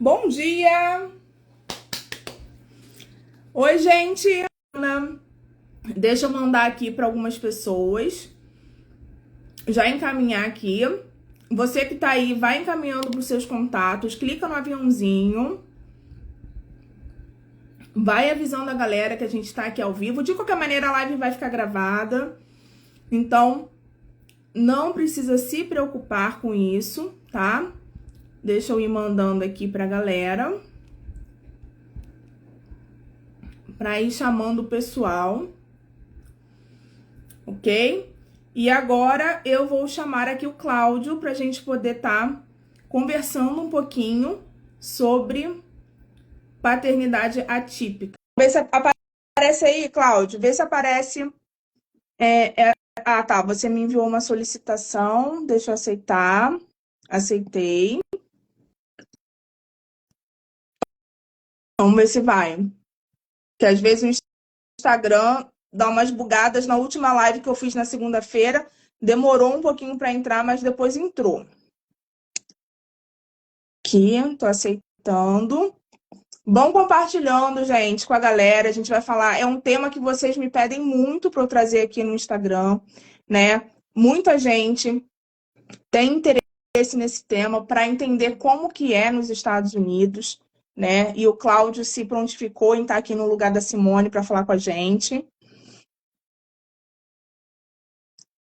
Bom dia! Oi, gente! Deixa eu mandar aqui para algumas pessoas. Já encaminhar aqui. Você que tá aí, vai encaminhando para os seus contatos. Clica no aviãozinho. Vai avisando a galera que a gente tá aqui ao vivo. De qualquer maneira, a live vai ficar gravada. Então, não precisa se preocupar com isso, tá? Deixa eu ir mandando aqui pra galera. Pra ir chamando o pessoal. Ok? E agora eu vou chamar aqui o Cláudio pra gente poder estar conversando um pouquinho sobre paternidade atípica. Vê se aparece aí, Cláudio. Vê se aparece. Ah, tá. Você me enviou uma solicitação. Deixa eu aceitar. Aceitei. Vamos ver se vai. Porque às vezes o Instagram dá umas bugadas. Na última live que eu fiz na segunda-feira, demorou um pouquinho para entrar, mas depois entrou. Aqui, tô aceitando. Vão compartilhando, gente, com a galera. A gente vai falar. É um tema que vocês me pedem muito para eu trazer aqui no Instagram, né? Muita gente tem interesse nesse tema para entender como que é nos Estados Unidos, né? E o Cláudio se prontificou em estar aqui no lugar da Simone para falar com a gente.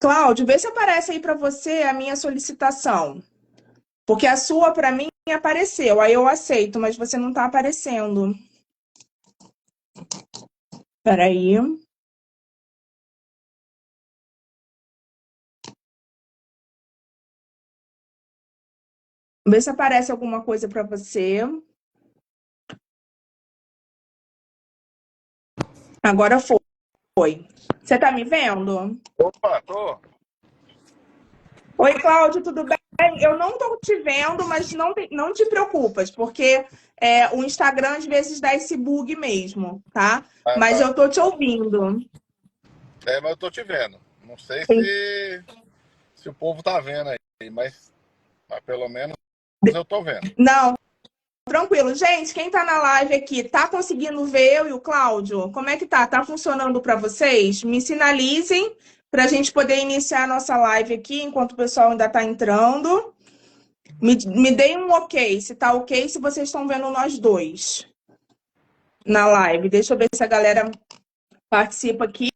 Cláudio, vê se aparece aí para você a minha solicitação. Porque a sua, para mim, apareceu. Aí eu aceito, mas você não está aparecendo. Peraí. Vê se aparece alguma coisa para você. Agora foi. Você tá me vendo? Opa, tô. Oi, Cláudio, tudo bem? Eu não tô te vendo, mas não te preocupas, porque o Instagram às vezes dá esse bug mesmo, tá? Ah, Mas tá. eu tô te ouvindo. Mas eu tô te vendo. Não sei se o povo tá vendo aí, mas pelo menos eu tô vendo. Não, tranquilo. Gente, quem tá na live aqui, tá conseguindo ver eu e o Cláudio? Como é que tá? Tá funcionando para vocês? Me sinalizem para a gente poder iniciar a nossa live aqui, enquanto o pessoal ainda tá entrando. Me deem um ok, se tá ok, se vocês estão vendo nós dois na live. Deixa eu ver se a galera participa aqui.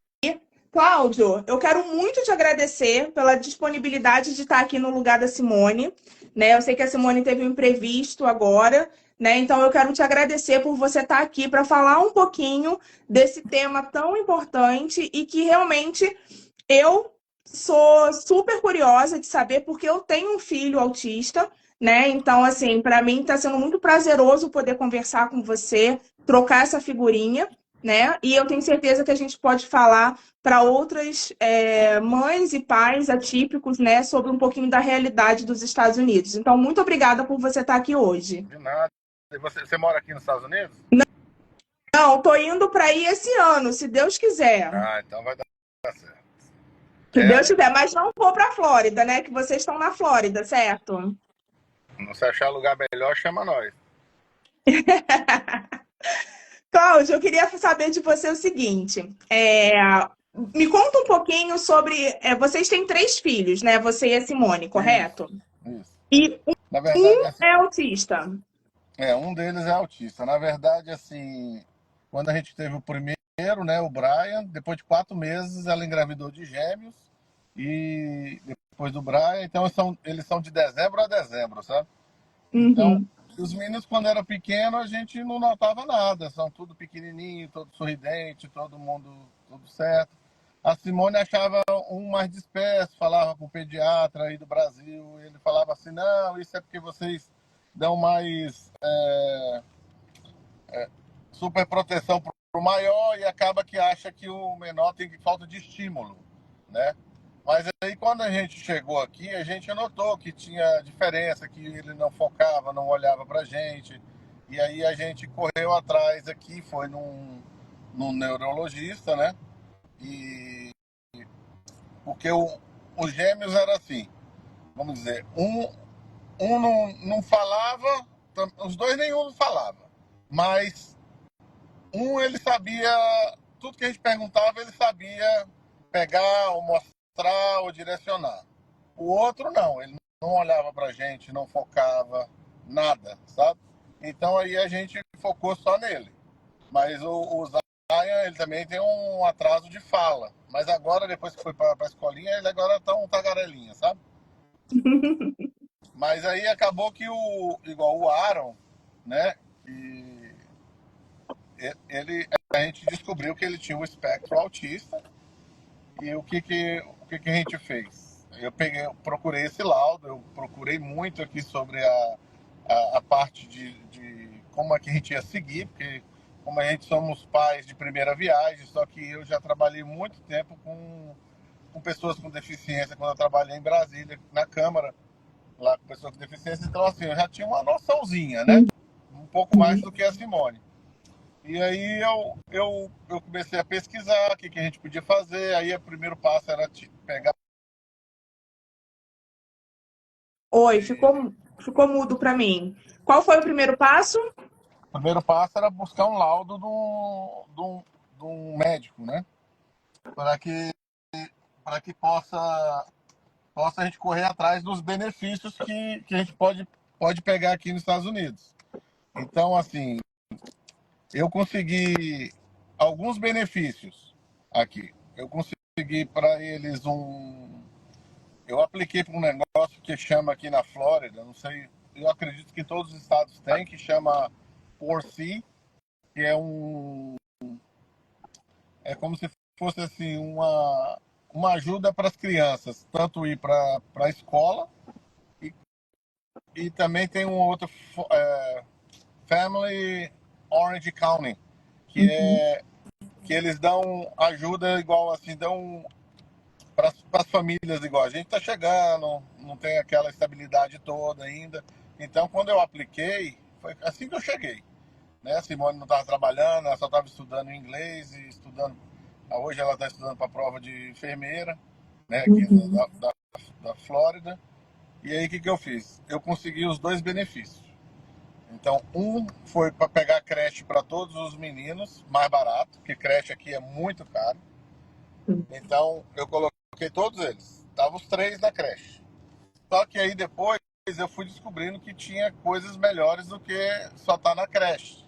Cláudio, eu quero muito te agradecer pela disponibilidade de estar aqui no lugar da Simone, né? Eu sei que a Simone teve um imprevisto agora, né? Então eu quero te agradecer por você estar aqui para falar um pouquinho desse tema tão importante e que realmente eu sou super curiosa de saber porque eu tenho um filho autista, né? Então, assim, para mim está sendo muito prazeroso poder conversar com você, trocar essa figurinha, né? E eu tenho certeza que a gente pode falar para outras mães e pais atípicos, né, sobre um pouquinho da realidade dos Estados Unidos. Então, muito obrigada por você estar aqui hoje. De nada. E você mora aqui nos Estados Unidos? Não, tô indo para aí esse ano, se Deus quiser. Ah, então vai dar certo. Se É, Deus quiser, mas não vou para a Flórida, né? Que vocês estão na Flórida, certo? não se achar lugar melhor, chama nós. Cláudio, eu queria saber de você o seguinte: me conta um pouquinho sobre. Vocês têm 3 filhos, né? Você e a Simone, Isso, correto? isso. E Na verdade, um assim, é autista. um deles é autista. Na verdade, assim, quando a gente teve o primeiro, né, o Brian, depois de 4 meses ela engravidou de gêmeos e depois do Brian, então eles são de dezembro a dezembro, sabe? Então, Uhum. os meninos, quando era pequeno, a gente não notava nada. São tudo pequenininho, todo sorridente, todo mundo tudo certo. A Simone achava um mais disperso, falava com o pediatra aí do Brasil. Ele falava assim: não, isso é porque vocês dão mais super proteção para o maior e acaba que acha que o menor tem falta de estímulo, né? Mas aí quando a gente chegou aqui, a gente notou que tinha diferença, que ele não focava, não olhava pra gente. E aí a gente correu atrás aqui, foi num neurologista, né? E porque os gêmeos era assim, vamos dizer, um não falava, os dois nenhum falava. Mas um, ele sabia, tudo que a gente perguntava, ele sabia pegar, ou mostrar, ou direcionar. O outro não, ele não olhava pra gente, não focava, nada, sabe? Então aí a gente focou só nele. Mas o Zion, ele também tem um atraso de fala. Mas agora, depois que foi pra escolinha, ele agora tá um tagarelinha, sabe? Mas aí acabou que igual o Aaron, né? E a gente descobriu que ele tinha o espectro autista. E o que a gente fez? Eu procurei esse laudo, eu procurei muito aqui sobre a parte de como é que a gente ia seguir, porque como a gente somos pais de primeira viagem, só que eu já trabalhei muito tempo com pessoas com deficiência, quando eu trabalhei em Brasília, na Câmara, lá com pessoas com deficiência, então assim, eu já tinha uma noçãozinha, né? Um pouco mais do que a Simone. E aí eu comecei a pesquisar o que a gente podia fazer. Aí o primeiro passo era pegar. Oi, ficou mudo para mim. Qual foi o primeiro passo? O primeiro passo era buscar um laudo de um médico, né? Para que possa a gente correr atrás dos benefícios que a gente pode pegar aqui nos Estados Unidos. Então, assim, eu consegui alguns benefícios aqui. Eu consegui para eles Eu apliquei para um negócio que chama aqui na Flórida, não sei, eu acredito que todos os estados têm, que chama Por-Si, que é como se fosse assim uma ajuda para as crianças, tanto ir para a escola e também tem um outro Family Orange County, que é que eles dão ajuda igual assim, dão para as famílias igual. A gente está chegando, não tem aquela estabilidade toda ainda. Então, quando eu apliquei, foi assim que eu cheguei. Né? A Simone não estava trabalhando, ela só estava estudando inglês e estudando. Hoje ela está estudando para a prova de enfermeira, né? Aqui da Flórida. E aí, o que eu fiz? Eu consegui os dois benefícios. Então, um foi para pegar creche para todos os meninos, mais barato, porque creche aqui é muito caro. Então, eu coloquei todos eles. Estavam os três na creche. Só que aí depois eu fui descobrindo que tinha coisas melhores do que só estar na creche.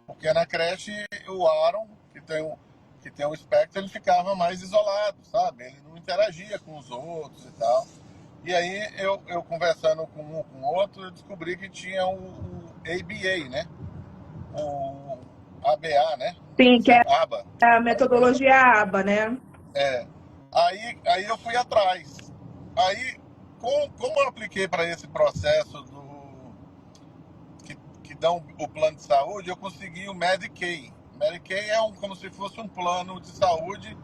Porque na creche o Aaron, que tem um espectro, ele ficava mais isolado, sabe? Ele não interagia com os outros e tal. E aí eu conversando com um com o outro, eu descobri que tinha o ABA, né? O ABA, né? Sim, que é ABA. a metodologia ABA, né? É. Aí eu fui atrás. Aí, como eu apliquei para esse processo que dão o plano de saúde, eu consegui o Medicaid. Medicaid é como se fosse um plano de saúde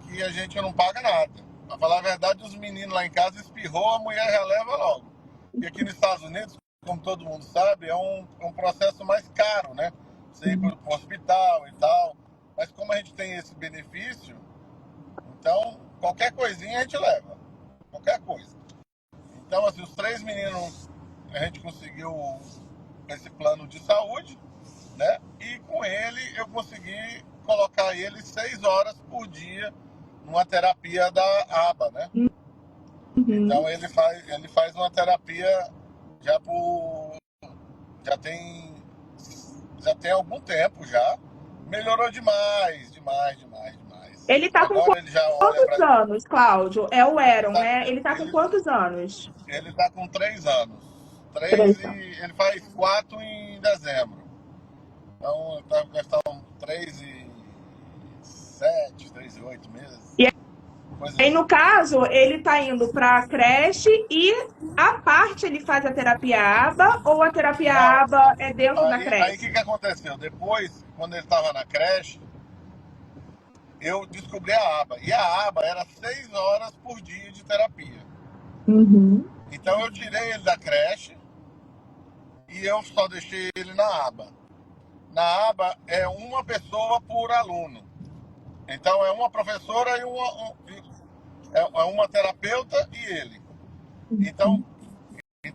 que a gente não paga nada. Para falar a verdade, os meninos lá em casa espirrou, a mulher releva logo. E aqui nos Estados Unidos, como todo mundo sabe, é um processo mais caro, né? Você ir para o hospital e tal. Mas como a gente tem esse benefício, então qualquer coisinha a gente leva. Qualquer coisa. Então, assim, os três meninos, a gente conseguiu esse plano de saúde, né? E com ele eu consegui colocar ele 6 horas por dia numa terapia da ABA, né? Então ele faz uma terapia já já tem já tem algum tempo já. Melhorou demais, demais, demais, demais. Ele tá com Agora ele já olha quantos para anos, Cláudio? É o ele Aaron, tá, né? Ele tá com ele, quantos anos? ele tá com 3 anos. Três. Ele faz 4 em dezembro. Então deve estar 3 e 7, 3 e 8 meses. E Coisa aí, assim. no caso, ele tá indo para a creche e à parte ele faz a terapia ABA ou a terapia Não, ABA é dentro da aí o creche? que aconteceu? Depois, quando ele estava na creche, eu descobri a aba. E a aba era 6 horas por dia de terapia. Uhum. Então eu tirei ele da creche e eu só deixei ele na aba. Na aba é uma pessoa por aluno. Então é uma professora é uma terapeuta e ele. Então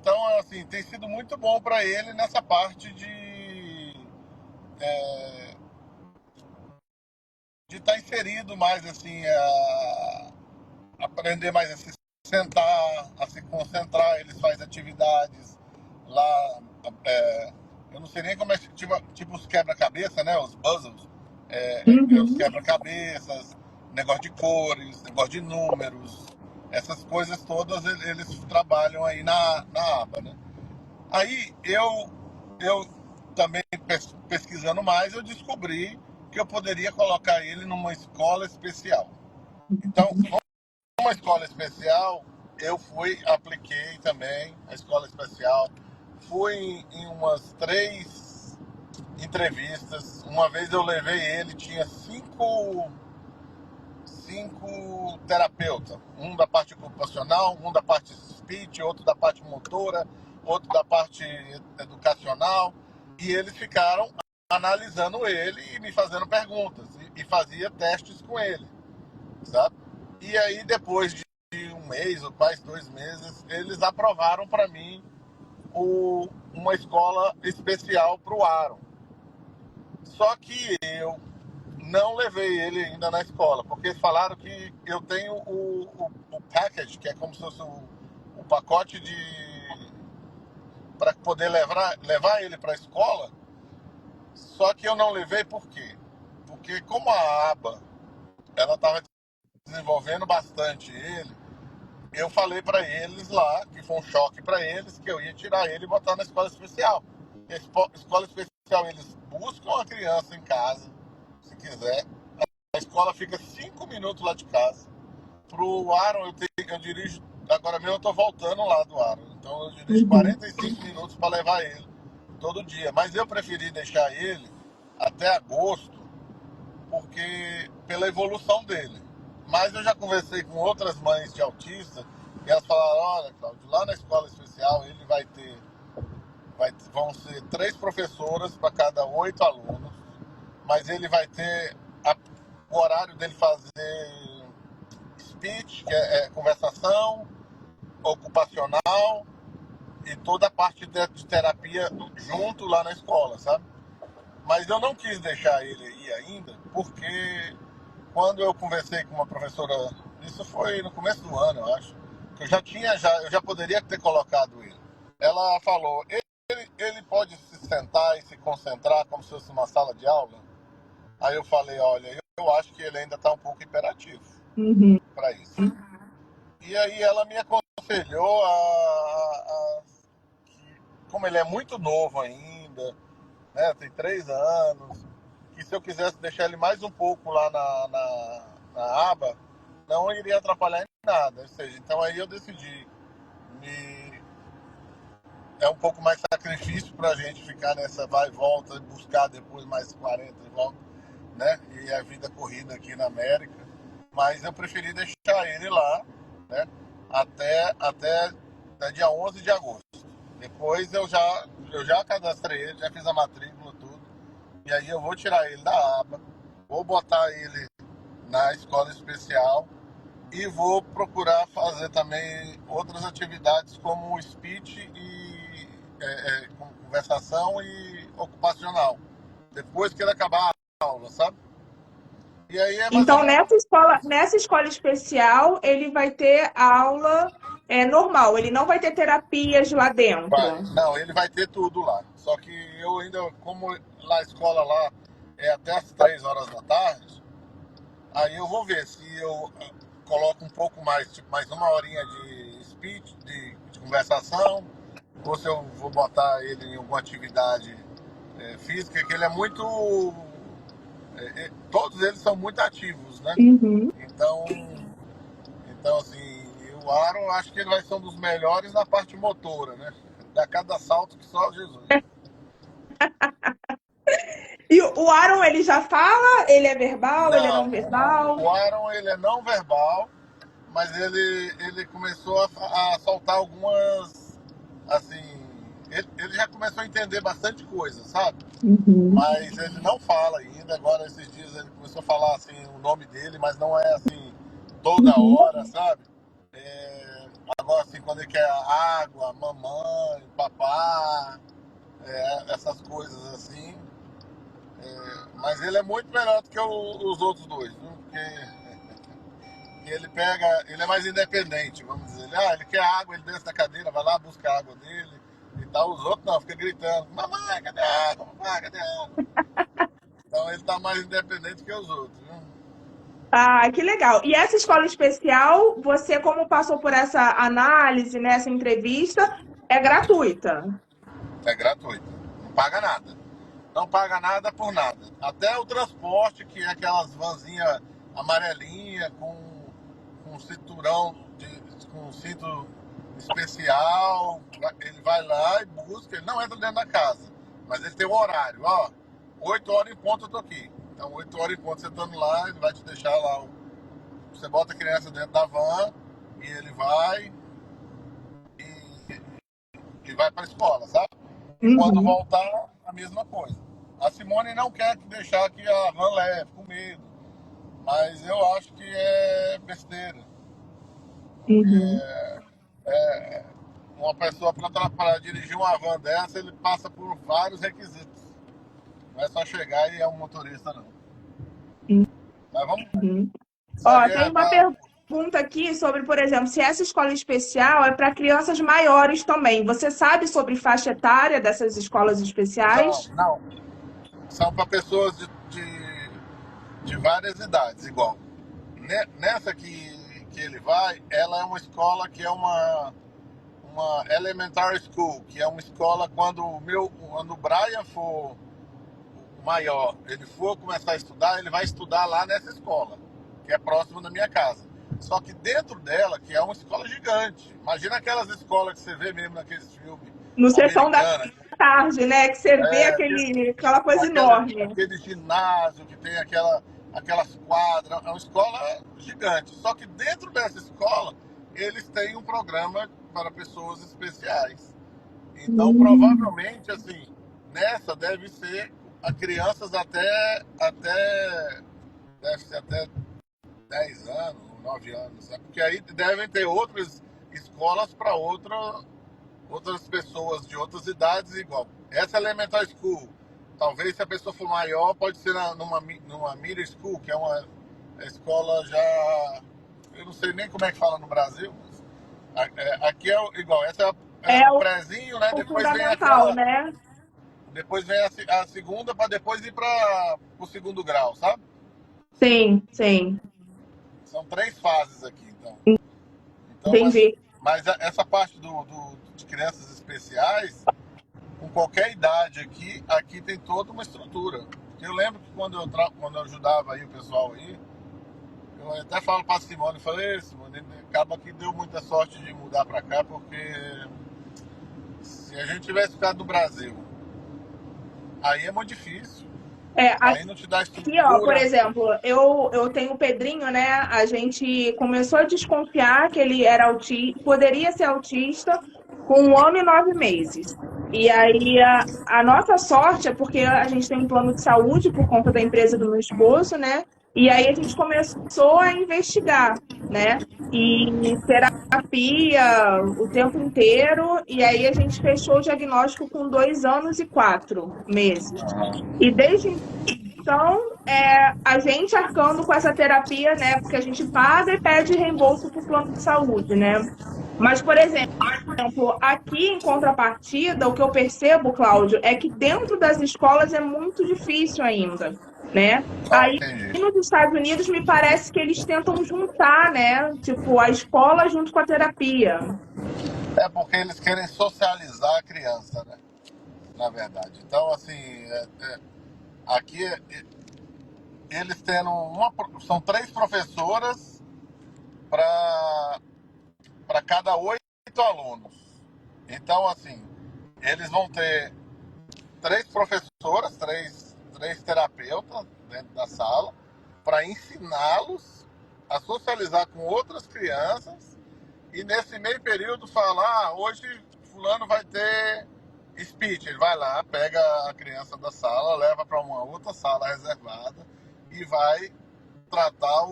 Então, assim, tem sido muito bom para ele nessa parte de estar inserido mais, assim, aprender mais a se sentar, a se concentrar. Eles fazem atividades lá, eu não sei nem como é, tipo os quebra-cabeça, né? Os puzzles, os Uhum. quebra-cabeças, negócio de cores, negócio de números, essas coisas todas eles trabalham aí na aba, né? Aí eu também pesquisando mais, eu descobri que eu poderia colocar ele numa escola especial. Então, uma escola especial, eu apliquei também a escola especial, fui em umas 3 entrevistas. Uma vez eu levei ele, tinha cinco terapeutas, um da parte ocupacional, um da parte speech, outro da parte motora, outro da parte educacional, e eles ficaram analisando ele e me fazendo perguntas, e fazia testes com ele, sabe? E aí, depois de um mês ou quase 2 meses, eles aprovaram para mim uma escola especial para o Aaron. Só que eu não levei ele ainda na escola, porque falaram que eu tenho o package, que é como se fosse o pacote para poder levar ele para a escola. Só que eu não levei por quê? Porque como a aba ela estava desenvolvendo bastante ele, eu falei para eles lá, que foi um choque para eles, que eu ia tirar ele e botar na escola especial. E a escola especial, eles buscam a criança em casa, se quiser. A escola fica 5 minutos lá de casa. Pro Aaron, eu dirijo, agora mesmo eu tô voltando lá do Aaron. Então eu dirijo Uhum. 45 minutos para levar ele todo dia. Mas eu preferi deixar ele até agosto, porque pela evolução dele. Mas eu já conversei com outras mães de autista e elas falaram: olha, Cláudio, lá na escola especial ele vão ser 3 professoras para cada 8 alunos, mas ele vai ter o horário dele fazer speech, que é conversação, ocupacional e toda a parte de terapia junto lá na escola, sabe? Mas eu não quis deixar ele aí ainda, porque quando eu conversei com uma professora, isso foi no começo do ano, eu acho, que eu já poderia ter colocado ele. Ela falou: ele pode se sentar e se concentrar como se fosse uma sala de aula? Aí eu falei: olha, eu acho que ele ainda está um pouco hiperativo Uhum. para isso. E aí ela me aconselhou como ele é muito novo ainda, né, tem 3 anos, que se eu quisesse deixar ele mais um pouco lá na aba, não iria atrapalhar em nada. Ou seja, então aí eu decidi. Me, é um pouco mais sacrifício para a gente ficar nessa vai e volta, buscar depois mais 40 e volta, né? E a vida corrida aqui na América. Mas eu preferi deixar ele lá, né? Até dia 11 de agosto. Depois eu já cadastrei ele, já fiz a matrícula, tudo. E aí eu vou tirar ele da aba, vou botar ele na escola especial e vou procurar fazer também outras atividades como speech e conversação e ocupacional. Depois que ele acabar a aula, sabe? E aí é mais ou Então, menos. nessa escola especial, ele vai ter aula normal, ele não vai ter terapias lá Vai. dentro. Não, ele vai ter tudo lá. Só que eu ainda, como lá a escola lá é até as 3 horas da tarde, aí eu vou ver se eu coloco um pouco mais, tipo mais uma horinha de speech, de conversação, ou se eu vou botar ele em alguma atividade física, que ele é muito. Todos eles são muito ativos, né? Uhum. Então assim, o Aaron acho que ele vai ser um dos melhores na parte motora, né? Dá cada salto que só Jesus. E o Aaron, ele já fala? Ele é verbal? Ele é Não, não verbal? o Aaron ele é não verbal, mas ele começou a soltar algumas, assim, ele já começou a entender bastante coisa, sabe? Uhum. Mas ele não fala ainda. Agora esses dias ele começou a falar assim o nome dele, mas não é assim toda Uhum. hora, sabe? Agora assim quando ele quer água, mamãe, papar, essas coisas assim. Mas ele é muito melhor do que os outros dois, viu? Porque ele é mais independente, vamos dizer. Ele quer água, ele desce da cadeira, vai lá, busca a água dele e tal. Os outros não, fica gritando, mamãe, cadê a água? Mamãe, cadê a água? Então ele tá mais independente que os outros, viu? Ah, que legal. E essa escola especial, você, como passou por essa análise, né, essa entrevista, é gratuita? É gratuito, não paga nada. Não paga nada por nada. Até o transporte, que é aquelas vanzinhas amarelinha com cinturão, com cinto especial, ele vai lá e busca, ele não entra dentro da casa, mas ele tem um horário, 8 horas em ponto eu tô aqui. Então 8 horas em ponto você estando lá, ele vai te deixar lá, você bota a criança dentro da van e ele vai e vai para a escola, sabe? E quando Uhum, voltar, a mesma coisa. A Simone não quer deixar que a van leve, com medo, mas eu acho que é besteira, uhum. porque uma pessoa para dirigir uma van dessa, ele passa por vários requisitos. Não é só chegar e é um motorista, não. Mas vamos ver. Uhum. Isso aí Ó, tem uma tá. pergunta aqui sobre, por exemplo, se essa escola especial é para crianças maiores também. Você sabe sobre faixa etária dessas escolas Não, especiais? não. São para pessoas de várias idades, igual. Nessa que ele vai, ela é uma escola que é uma elementary school, que é uma escola quando o Brian for maior, ele for começar a estudar, ele vai estudar lá nessa escola, que é próximo da minha casa. Só que dentro dela, que é uma escola gigante. Imagina aquelas escolas que você vê mesmo naqueles filmes No sessão da americanos. tarde, né? Que você vê É, aquela coisa enorme. aquele ginásio que tem aquelas quadras. É uma escola gigante. Só que dentro dessa escola, eles têm um programa para pessoas especiais. Então, Hum, provavelmente, assim, nessa deve ser a crianças deve ser até 10 anos, 9 anos, né? Porque aí devem ter outras escolas para outras pessoas de outras idades igual. Essa é elementary school. Talvez se a pessoa for maior, pode ser numa middle school, que é uma escola já. Eu não sei nem como é que fala no Brasil, mas aqui igual. Essa é é o prézinho, né? o fundamental, né? Depois vem a segunda para depois ir para o segundo grau, sabe? Sim, sim, São 3 fases aqui, então. Então, entendi. mas essa parte de crianças especiais, com qualquer idade aqui tem toda uma estrutura. Eu lembro que quando eu ajudava aí o pessoal aí, eu até falo para a Simone, falei, Simone, acaba que deu muita sorte de mudar para cá, porque se a gente tivesse ficado no Brasil, aí é muito difícil. É, Aí não te dá aqui, ó, por estrutura. exemplo, eu tenho o Pedrinho, né? A gente começou a desconfiar que ele era poderia ser autista com 1 ano e 9 meses. E aí a nossa sorte é porque a gente tem um plano de saúde por conta da empresa do meu esposo, né? E aí a gente começou a investigar, né? E terapia o tempo inteiro, e aí a gente fechou o diagnóstico com 2 anos e 4 meses. E desde então, a gente arcando com essa terapia, né? Porque a gente paga e pede reembolso para o plano de saúde, né? Mas, por exemplo, aqui em contrapartida, o que eu percebo, Cláudio, é que dentro das escolas é muito difícil ainda, né? Ah, Aí entendi. nos Estados Unidos me parece que eles tentam juntar, né? Tipo, a escola junto com a terapia. É porque eles querem socializar a criança, né? Na verdade. Então, assim, aqui eles tendo são 3 professoras para cada 8 alunos. Então, assim, eles vão ter 3 professoras, três terapeutas dentro da sala para ensiná-los a socializar com outras crianças e nesse meio período falar, hoje fulano vai ter speech, ele vai lá, pega a criança da sala, leva para uma outra sala reservada e vai tratar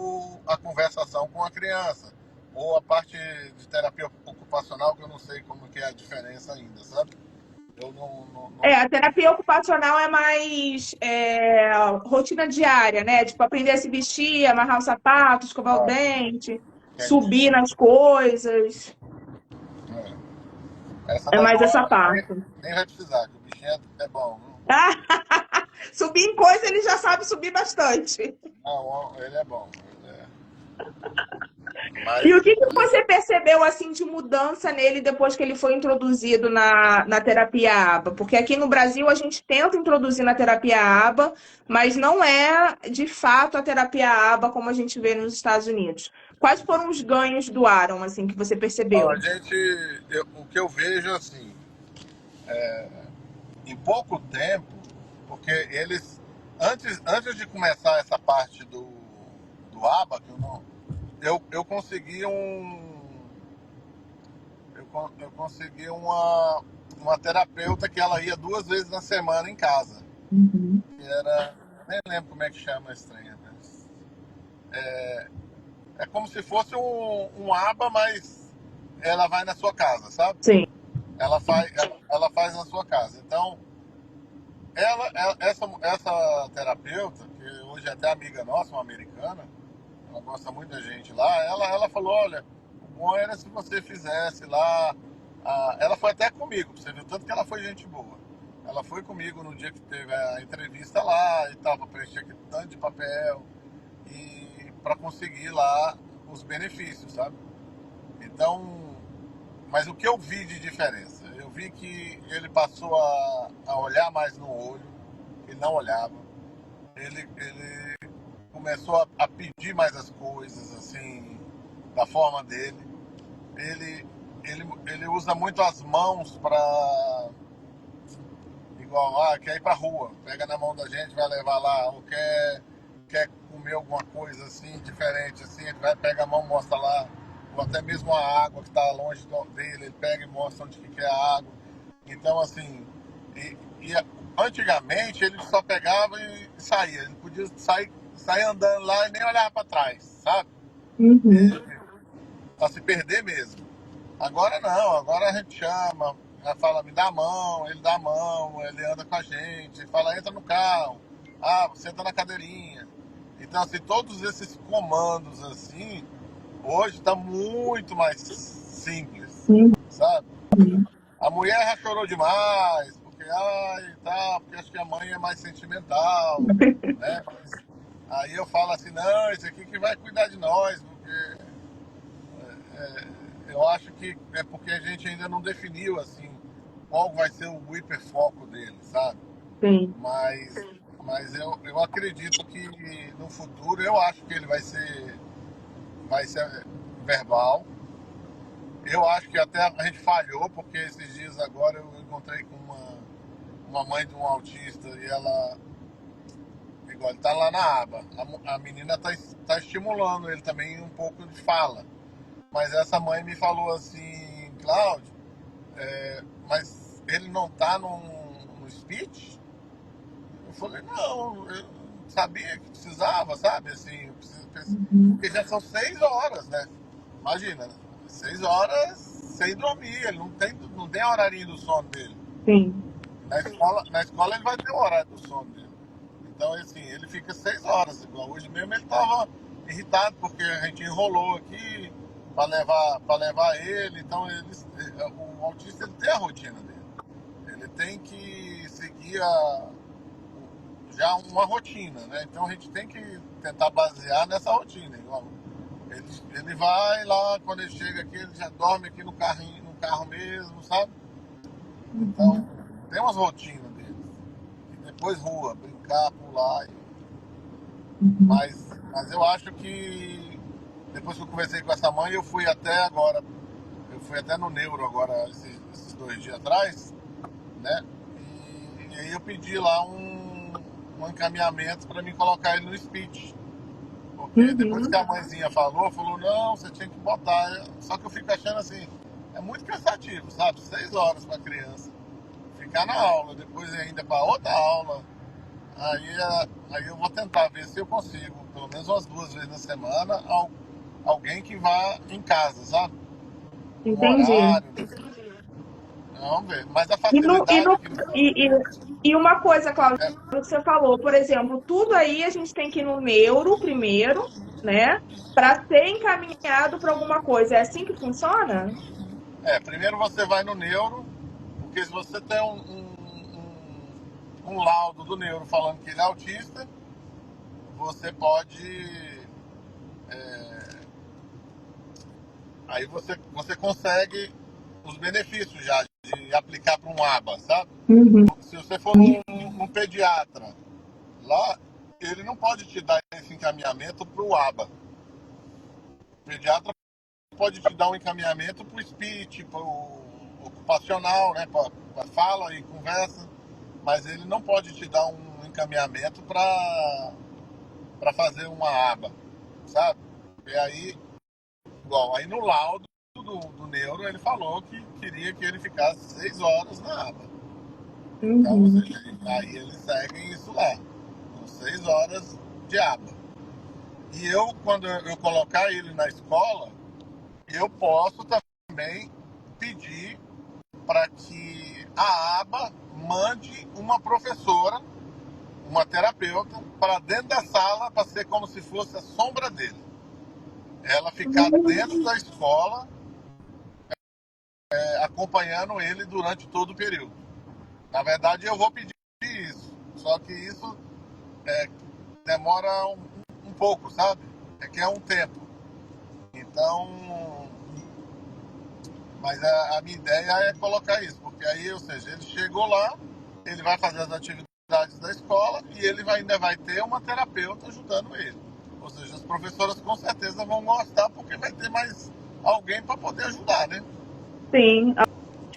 a conversação com a criança. ou a parte de terapia ocupacional, que eu não sei como que é a diferença ainda, sabe? Eu A terapia ocupacional é mais rotina diária, né? Tipo, aprender a se vestir, amarrar o sapato, escovar o ah, dente, subir entendi. nas coisas. Essa É daí mais eu essa acho que parte. nem vai precisar, que o bichinho é bom. Viu? Subir em coisa, ele já sabe subir bastante. Não, ele é bom. E o Mas, que que você percebeu assim de mudança nele depois que ele foi introduzido na terapia ABA? Porque aqui no Brasil a gente tenta introduzir na terapia ABA, mas não é de fato a terapia ABA como a gente vê nos Estados Unidos. Quais foram os ganhos do Aaron assim que você ó, a percebeu? gente, o que eu vejo assim, em pouco tempo, porque eles, antes de começar essa parte do ABA, que eu não, eu consegui eu consegui uma terapeuta que ela ia 2 vezes na semana em casa. Uhum. Que era, nem lembro como é que chama esse trem, mas é como se fosse um aba, mas ela vai na sua casa, sabe? Sim. Ela faz na sua casa. Então, essa terapeuta, que hoje é até amiga nossa, uma americana, ela gosta muito da gente lá, ela falou, olha, o bom era se você fizesse lá. Ela foi até comigo, você viu, tanto que ela foi gente boa. Ela foi comigo no dia que teve a entrevista lá e tal, para preencher aquele tanto de papel e para conseguir lá os benefícios, sabe? Então, mas o que eu vi de diferença? Eu vi que ele passou a olhar mais no olho, ele não olhava. Ele começou a pedir mais as coisas, assim, da forma dele. Ele, ele usa muito as mãos para. Igual, quer ir pra rua, pega na mão da gente, vai levar lá, ou quer comer alguma coisa assim, diferente, assim, ele vai, pega a mão, mostra lá, ou até mesmo a água que está longe dele, ele pega e mostra onde que é a água. Então, assim, e antigamente ele só pegava e saía, ele podia sair andando lá e nem olhar para trás, sabe? Uhum. E, para se perder mesmo. Agora não, agora a gente chama, ela fala, me dá a mão, ele dá a mão, ele anda com a gente, fala, entra no carro, você entra na cadeirinha. Então, assim, todos esses comandos, assim, hoje tá muito mais simples, sabe? A mulher já chorou demais, porque, tá, porque acho que a mãe é mais sentimental, né? Aí eu falo assim, não, esse aqui que vai cuidar de nós, porque eu acho que é porque a gente ainda não definiu assim qual vai ser o hiperfoco dele, sabe? Sim. Mas, mas eu acredito que no futuro eu acho que ele vai ser verbal. Eu acho que até a gente falhou, porque esses dias agora eu encontrei com uma mãe de um autista e ela, igual, ele tá lá na aba. A menina tá estimulando ele também um pouco de fala. Mas essa mãe me falou assim, Cláudio, mas ele não tá no speech? Eu falei, não, eu sabia que precisava, sabe? Assim, Uhum. porque já são 6 horas, né? Imagina, né? 6 horas sem dormir, ele não tem horarinho do sono dele. Sim. Na escola ele vai ter o horário do sono dele. Então, assim, ele fica 6 horas. Igual hoje mesmo ele estava irritado porque a gente enrolou aqui para levar ele. Então, o autista ele tem a rotina dele. Ele tem que seguir já uma rotina, né? Então, a gente tem que tentar basear nessa rotina. Igual, ele vai lá, quando ele chega aqui, ele já dorme aqui no carrinho, no carro mesmo, sabe? Então, Uhum. tem umas rotinas dele. E depois rua, brincar, pular. Uhum. Mas eu acho que depois que eu conversei com essa mãe, eu fui até no neuro agora, esses 2 dias atrás, né? E aí eu pedi lá um encaminhamento para mim colocar ele no speech. Porque depois que Uhum. a mãezinha falou, não, você tinha que botar. Só que eu fico achando assim, é muito cansativo, sabe? 6 horas para criança. Ficar na aula, depois ainda para outra aula. Aí eu vou tentar ver se eu consigo, pelo menos umas 2 vezes na semana, alguém que vá em casa, sabe? Um Entendi. horário. Vamos ver. Mas a E, no, e, facilidade no, aqui e, e, e uma coisa, Cláudia, é, que você falou, por exemplo, tudo aí a gente tem que ir no neuro primeiro, né? Para ser encaminhado para alguma coisa. É assim que funciona? primeiro você vai no neuro, porque se você tem um laudo do neuro falando que ele é autista, você pode. Aí você consegue os benefícios já de aplicar para um ABA, sabe? Uhum. Se você for num pediatra, lá ele não pode te dar esse encaminhamento para o ABA. O pediatra pode te dar um encaminhamento para o speech, para o ocupacional, né? Para fala e conversa, mas ele não pode te dar um encaminhamento para fazer uma aba, sabe? E aí, igual, aí no laudo do neuro ele falou que queria que ele ficasse 6 horas na aba. Então, ou Uhum. seja, aí eles seguem isso lá, com 6 horas de aba. E eu, quando eu colocar ele na escola, eu posso também pedir para que a aba mande uma professora, uma terapeuta, para dentro da sala, para ser como se fosse a sombra dele. Ela ficar dentro da escola, acompanhando ele durante todo o período. Na verdade, eu vou pedir isso, só que isso demora um pouco, sabe? É que é um tempo. Então, mas a minha ideia é colocar isso, porque aí, ou seja, ele chegou lá, ele vai fazer as atividades da escola e ele ainda vai ter uma terapeuta ajudando ele. Ou seja, as professoras com certeza vão gostar porque vai ter mais alguém para poder ajudar, né? Sim,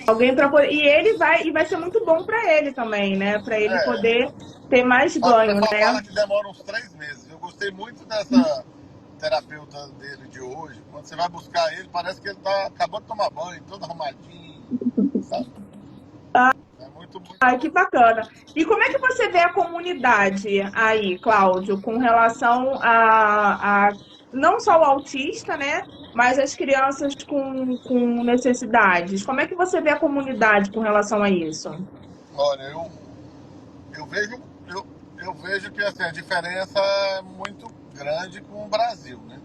alguém para poder. E vai ser muito bom para ele também, né? Para ele É, poder ter mais só que o ganho, pessoal né? fala que demora uns 3 meses. Eu gostei muito dessa terapeuta dele de hoje. Quando você vai buscar ele, parece que ele tá acabando de tomar banho, todo arrumadinho, sabe? É muito, muito Ai, bom. que bacana. E como é que você vê a comunidade aí, Cláudio, com relação a não só o autista, né? Mas as crianças com necessidades. Como é que você vê a comunidade com relação a isso? Olha, eu vejo, eu, eu vejo que assim, a diferença é muito grande com o Brasil, né?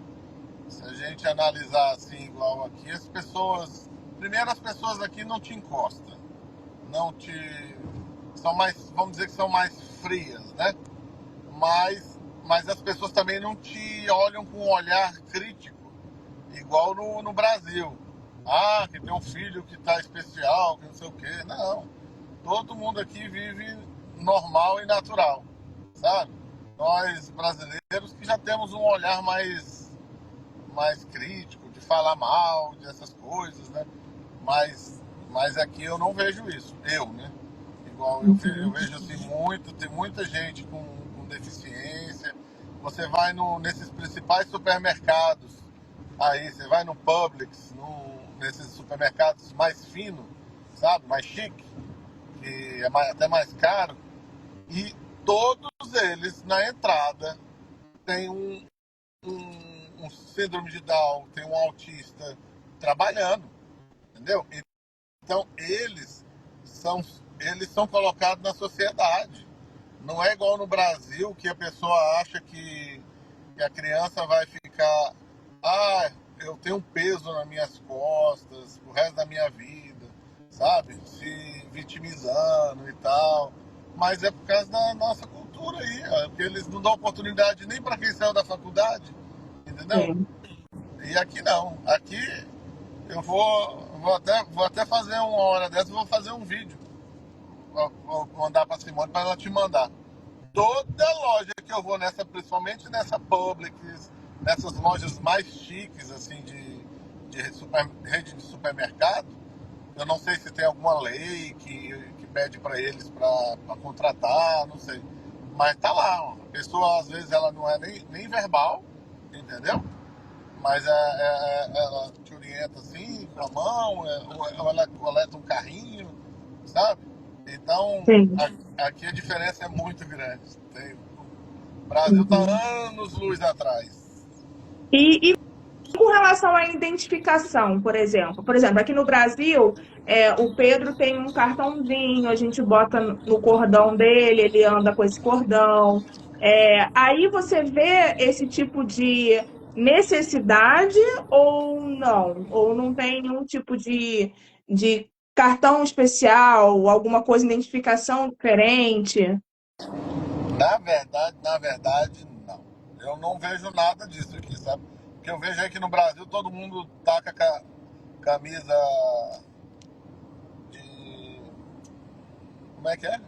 Se a gente analisar assim, igual aqui, as pessoas. Primeiro, as pessoas aqui não te encostam. Não te. São mais. Vamos dizer que são mais frias, né? Mas as pessoas também não te olham com um olhar crítico, igual no Brasil. Ah, que tem um filho que tá especial, que não sei o quê. Não. Todo mundo aqui vive normal e natural, sabe? Nós brasileiros que já temos um olhar mais crítico, de falar mal, dessas coisas, né? Mas aqui eu não vejo isso, né? Igual eu Uhum. vejo assim, tem muita gente com deficiência. Você vai nesses principais supermercados, aí você vai no Publix, nesses supermercados mais finos, sabe? Mais chique, que é até mais caro, e todos eles na entrada tem um síndrome de Down, tem um autista trabalhando, entendeu? Então eles são colocados na sociedade. Não é igual no Brasil que a pessoa acha que a criança vai ficar, ah, eu tenho um peso nas minhas costas o resto da minha vida, sabe? Se vitimizando e tal. Mas é por causa da nossa cultura aí, ó, porque eles não dão oportunidade nem para quem saiu da faculdade, entendeu? Sim. E aqui não. Aqui eu vou até fazer uma hora dessa, vou fazer um vídeo. Vou mandar para Simone para ela te mandar. Toda loja que eu vou principalmente nessa Publix, nessas lojas mais chiques, assim, de rede de supermercado, eu não sei se tem alguma lei que pede para eles para contratar, não sei. Mas tá lá, ó. A pessoa às vezes ela não é nem verbal, entendeu? Mas ela te orienta assim, com a mão, ou ela coleta um carrinho, sabe? Então, Sim. aqui a diferença é muito grande. O Brasil está Uhum. anos luz atrás. E com relação à identificação, por exemplo. Por exemplo, aqui no Brasil, o Pedro tem um cartãozinho, a gente bota no cordão dele, ele anda com esse cordão. Aí você vê esse tipo de necessidade ou não? Ou não tem nenhum tipo de cartão especial, alguma coisa, identificação diferente? Na verdade, não. Eu não vejo nada disso aqui, sabe? Porque eu vejo aí que no Brasil todo mundo taca camisa de. Como é que é?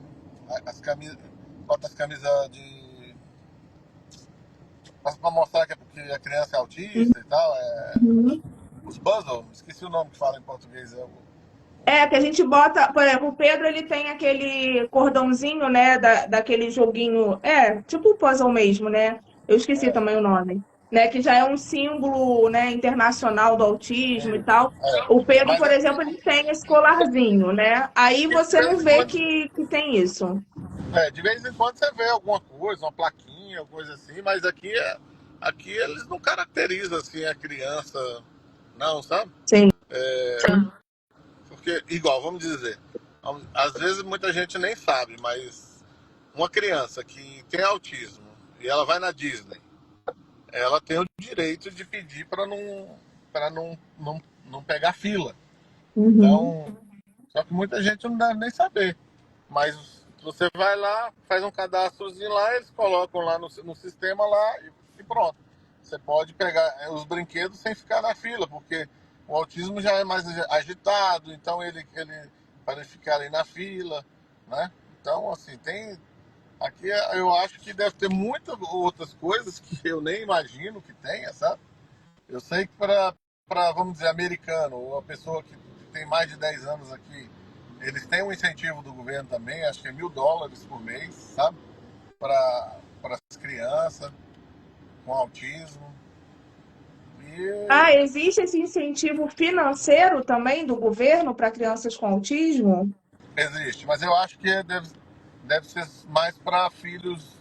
As camisas. Bota as camisas de. Pra mostrar que a criança é autista e tal. Uhum. Os puzzle, esqueci o nome que fala em português. Que a gente bota, por exemplo, o Pedro ele tem aquele cordãozinho, né, daquele joguinho, tipo o puzzle mesmo, né? Eu esqueci também o nome, né, que já é um símbolo, né, internacional do autismo e tal. O Pedro, Mas por exemplo, ele tem esse colarzinho, né? Aí aqui de você não vez em vê quando. que tem isso. De vez em quando você vê alguma coisa, uma plaquinha, coisa assim, mas aqui eles não caracterizam assim a criança, não, sabe? Sim. Porque, igual, vamos dizer, às vezes muita gente nem sabe, mas uma criança que tem autismo e ela vai na Disney, ela tem o direito de pedir para não pegar fila. Uhum. Então, só que muita gente não deve nem saber. Mas você vai lá, faz um cadastrozinho lá, eles colocam lá no sistema lá e pronto. Você pode pegar os brinquedos sem ficar na fila, porque o autismo já é mais agitado, então ele para ficar ali na fila, né? Então, assim, aqui eu acho que deve ter muitas outras coisas que eu nem imagino que tenha, sabe? Eu sei que vamos dizer, americano, ou a pessoa que tem mais de 10 anos aqui, eles têm um incentivo do governo também, acho que é US$ 1.000 por mês, sabe? Para as crianças com autismo. E Existe esse incentivo financeiro também do governo para crianças com autismo? existe, mas eu acho que deve ser mais para filhos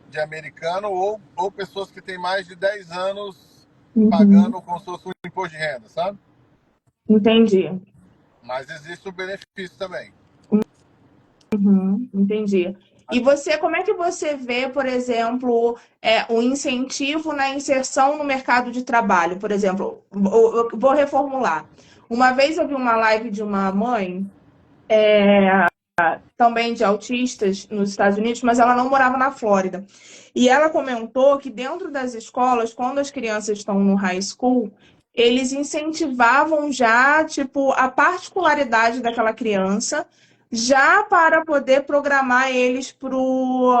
de americano ou pessoas que têm mais de 10 anos Uhum. pagando como se fosse um imposto de renda, sabe? Entendi. Mas existe o benefício também. Uhum, entendi. E você, como é que você vê, por exemplo, o incentivo na inserção no mercado de trabalho? Por exemplo, eu vou reformular. Uma vez eu vi uma live de uma mãe, também de autistas nos Estados Unidos, mas ela não morava na Flórida. E ela comentou que dentro das escolas, quando as crianças estão no high school, eles incentivavam já, tipo, a particularidade daquela criança, já para poder programar eles para o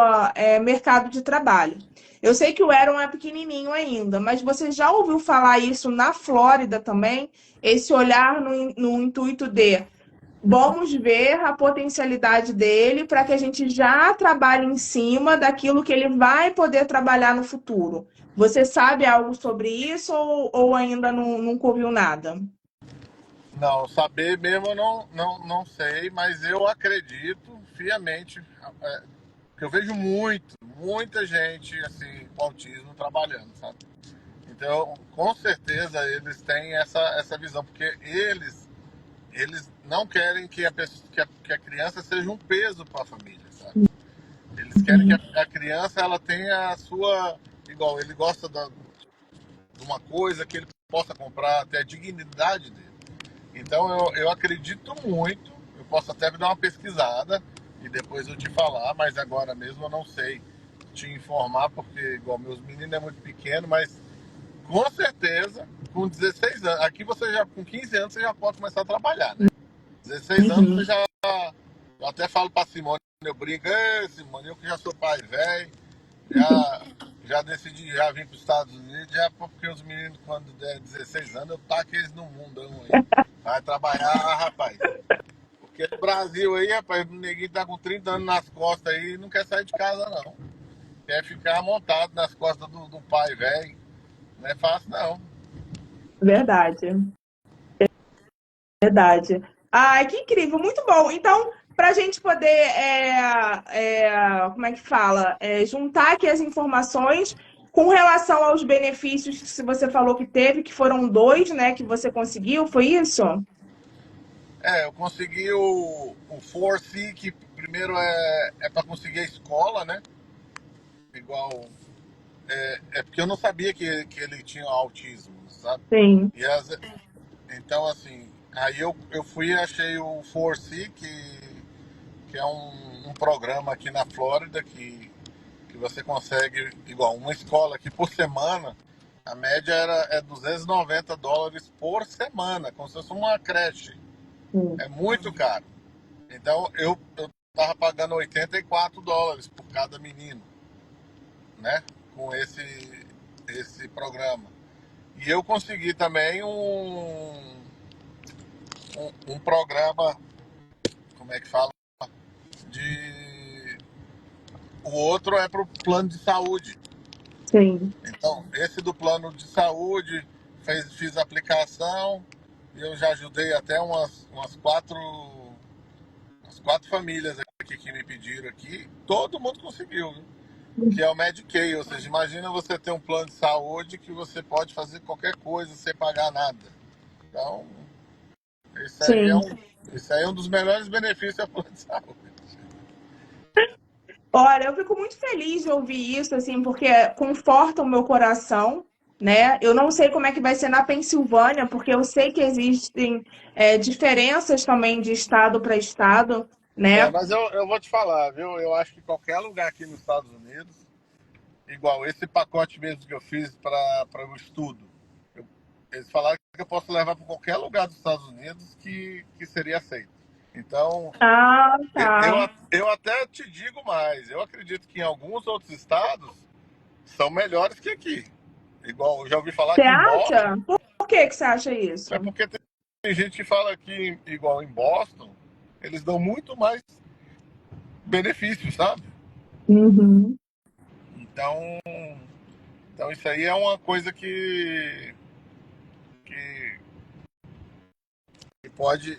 mercado de trabalho. Eu sei que o Aaron é pequenininho ainda, mas você já ouviu falar isso na Flórida também? Esse olhar no intuito de vamos ver a potencialidade dele para que a gente já trabalhe em cima daquilo que ele vai poder trabalhar no futuro. Você sabe algo sobre isso ou ainda nunca ouviu nada? Não, saber mesmo eu não sei, mas eu acredito fiamente que eu vejo muita gente assim com autismo trabalhando, sabe? Então, com certeza eles têm essa visão, porque eles não querem que a criança seja um peso para a família, sabe? Eles querem que a criança ela tenha a sua, igual ele gosta de uma coisa que ele possa comprar, ter a dignidade dele. Então eu acredito muito, eu posso até dar uma pesquisada e depois eu te falar, mas agora mesmo eu não sei te informar, porque igual meus meninos é muito pequeno, mas com certeza, com 16 anos, aqui você já, com 15 anos, você já pode começar a trabalhar, né? 16 anos você Uhum. já. Eu até falo pra Simone, eu brinco, Simone, eu que já sou pai velho, já decidi, já vim para os Estados Unidos, já porque os meninos, quando der 16 anos, eu taco eles no mundão aí. Vai trabalhar, rapaz. Porque no Brasil aí, rapaz, o neguinho tá com 30 anos nas costas aí e não quer sair de casa, não. Quer ficar montado nas costas do pai velho. Não é fácil, não. Verdade, verdade. Ai, que incrível, muito bom. Então, para a gente poder, como é que fala? Juntar aqui as informações. Com relação aos benefícios que você falou que teve, que foram dois, né, que você conseguiu, foi isso? Eu consegui o 4C, que primeiro é para conseguir a escola, né? Igual. É porque eu não sabia que ele tinha autismo, sabe? Sim. E então, assim, aí eu fui e achei o 4C, que é um programa aqui na Flórida que você consegue, igual, uma escola aqui por semana, a média é US$ 290 por semana, como se fosse uma creche. Sim. É muito caro. Então eu tava pagando US$ 84 por cada menino, né? Com esse programa. E eu consegui também um programa, como é que fala? De. O outro é para o plano de saúde. Sim. Então, esse do plano de saúde, fiz a aplicação e eu já ajudei até umas quatro famílias aqui que me pediram aqui. Todo mundo conseguiu, viu? Que é o Medicaid, ou seja, imagina você ter um plano de saúde que você pode fazer qualquer coisa sem pagar nada. Então, isso aí é Sim. um, isso aí é um dos melhores benefícios do plano de saúde. Olha, eu fico muito feliz de ouvir isso, assim, porque conforta o meu coração, né? Eu não sei como é que vai ser na Pensilvânia, porque eu sei que existem diferenças também de estado para estado, né? Mas eu vou te falar, viu? Eu acho que qualquer lugar aqui nos Estados Unidos, igual esse pacote mesmo que eu fiz para o estudo, eles falaram que eu posso levar para qualquer lugar dos Estados Unidos que seria aceito. Então, Ah, eu, tá. eu até te digo mais, eu acredito que em alguns outros estados são melhores que aqui. Igual, eu já ouvi falar Você que em Boston, acha? Por que que você acha isso? é porque tem gente que fala que, igual em Boston, eles dão muito mais benefícios, sabe? Uhum. Então, então isso aí é uma coisa que, que pode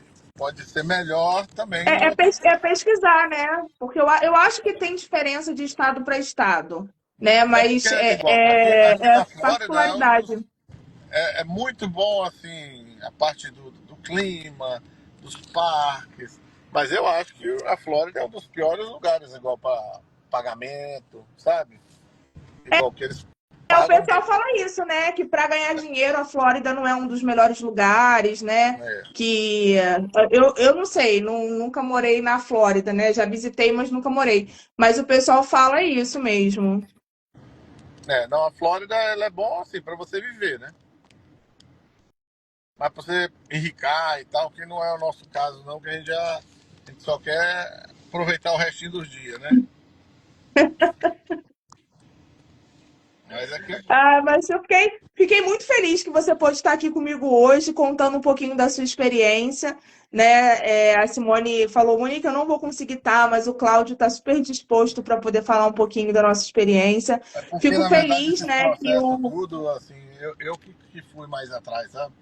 ser melhor também em outros. É pesquisar, né? Porque eu acho que tem diferença de estado para estado, né? É porque, Mas igual, aqui é na Flórida particularidade. é muito bom, assim, a parte do clima, dos parques. Mas eu acho que a Flórida é um dos piores lugares, igual para pagamento, sabe? Igual que eles O pagam. pessoal fala isso, né? Que para ganhar dinheiro a Flórida não é um dos melhores lugares, né? É, Que eu não sei, nunca morei na Flórida, né? Já visitei, mas nunca morei. Mas o pessoal fala isso mesmo. não, a Flórida ela é bom assim para você viver, né? Mas para você enricar e tal, que não é o nosso caso, não, que a gente só quer aproveitar o restinho dos dias, né? Mas aqui. Ah, mas eu fiquei muito feliz que você pôde estar aqui comigo hoje, contando um pouquinho da sua experiência, né? A Simone falou, Monique, eu não vou conseguir estar, mas o Cláudio está super disposto para poder falar um pouquinho da nossa experiência. É porque, Fico na verdade, feliz, esses né, que processos o tudo, assim, eu que fui mais atrás, sabe?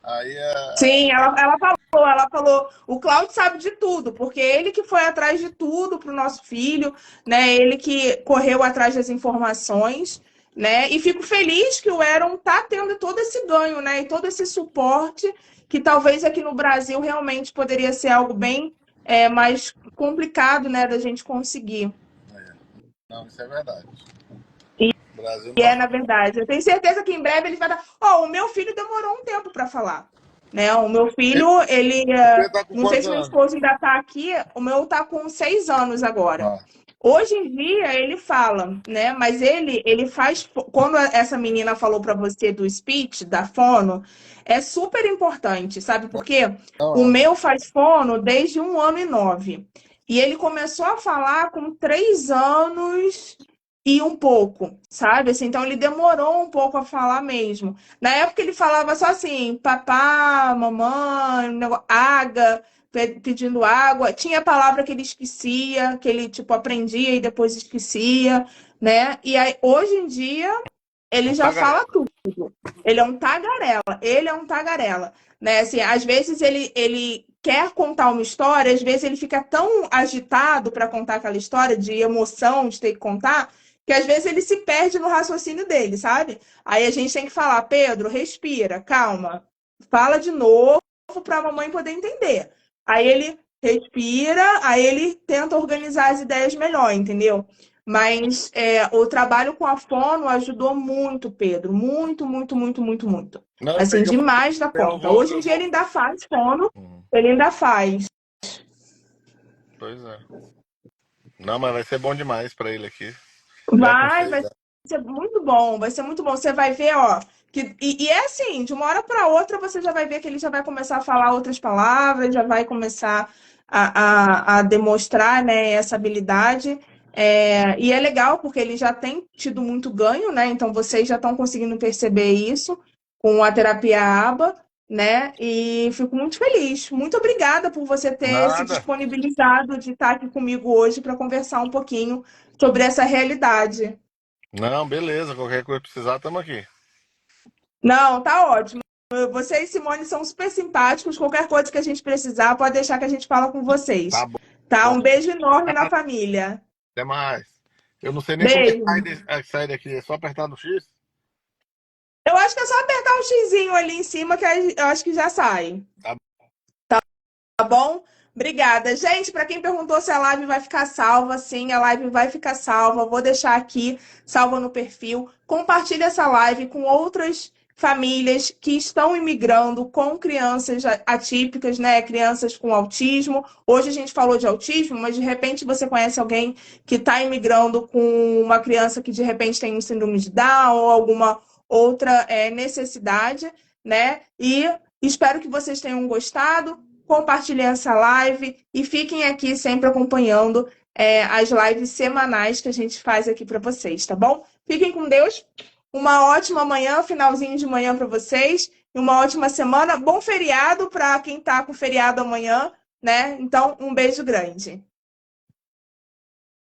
Aí Sim, ela falou, o Cláudio sabe de tudo, porque ele que foi atrás de tudo para o nosso filho, né? Ele que correu atrás das informações, né? E fico feliz que o Aaron tá tendo todo esse ganho, né? E todo esse suporte que talvez aqui no Brasil realmente poderia ser algo bem mais complicado, né, da gente conseguir. é, não, isso é verdade. O Brasil E não. é, na verdade. Eu tenho certeza que em breve ele vai dar. Ó, o meu filho demorou um tempo para falar. Né? O meu Ele, filho, ele. você tá com Não sei quantos se meu anos? esposo ainda está aqui, o meu está com 6 anos agora. Ah, Hoje em dia ele fala, né? Mas ele faz. Quando essa menina falou para você do speech, da fono, é super importante, sabe? Porque o não, meu faz fono desde 1 ano e 9. E ele começou a falar com 3 anos e um pouco, sabe? Assim, então ele demorou um pouco a falar mesmo. Na época ele falava só assim, papá, mamãe, água, pedindo água. Tinha palavra que ele esquecia, que ele tipo aprendia e depois esquecia, né? E aí hoje em dia ele não já tá fala garela. tudo. Ele é um tagarela, né? Assim, às vezes ele quer contar uma história, às vezes ele fica tão agitado para contar aquela história de emoção de ter que contar que às vezes ele se perde no raciocínio dele, sabe? Aí a gente tem que falar, Pedro, respira, calma, fala de novo para a mamãe poder entender. Aí ele respira, aí ele tenta organizar as ideias melhor, entendeu? Mas o trabalho com a fono ajudou muito, Pedro. Muito, muito, muito, muito, muito. Não, eu Assim, peguei o demais da papel, conta. Hoje em eu dia ele vou. ainda faz fono, ele ainda faz. Pois é. Não, mas vai ser bom demais pra ele aqui. Já com Vai 6 anos. ser muito bom, vai ser muito bom. Você vai ver, ó, e é assim, de uma hora para outra você já vai ver que ele já vai começar a falar outras palavras, já vai começar a demonstrar, né, essa habilidade. E é legal porque ele já tem tido muito ganho, né? Então vocês já estão conseguindo perceber isso com a terapia ABA, né? E fico muito feliz. Muito obrigada por você ter se Nada. disponibilizado de estar aqui comigo hoje para conversar um pouquinho sobre essa realidade. Não, beleza. Qualquer coisa que precisar, estamos aqui. Não, tá ótimo. Você e Simone são super simpáticos. Qualquer coisa que a gente precisar, pode deixar que a gente fala com Tá vocês. bom. Tá? Um beijo enorme na família. Até mais. Eu não sei nem como é que Beijo. sai daqui. É só apertar no X? Eu acho que é só apertar o xizinho ali em cima que eu acho que já sai. Tá. Tá bom? Obrigada. Gente, para quem perguntou se a live vai ficar salva, sim, a live vai ficar salva. Vou deixar aqui, salva no perfil. Compartilhe essa live com outras famílias que estão imigrando com crianças atípicas, né? Crianças com autismo. Hoje a gente falou de autismo, mas de repente você conhece alguém que está imigrando com uma criança que de repente tem um síndrome de Down ou alguma outra necessidade, né? E espero que vocês tenham gostado. Compartilhem essa live e fiquem aqui sempre acompanhando as lives semanais que a gente faz aqui para vocês, tá bom? Fiquem com Deus. Uma ótima manhã, finalzinho de manhã para vocês. E uma ótima semana. Bom feriado para quem está com feriado amanhã, né? Então, um beijo grande.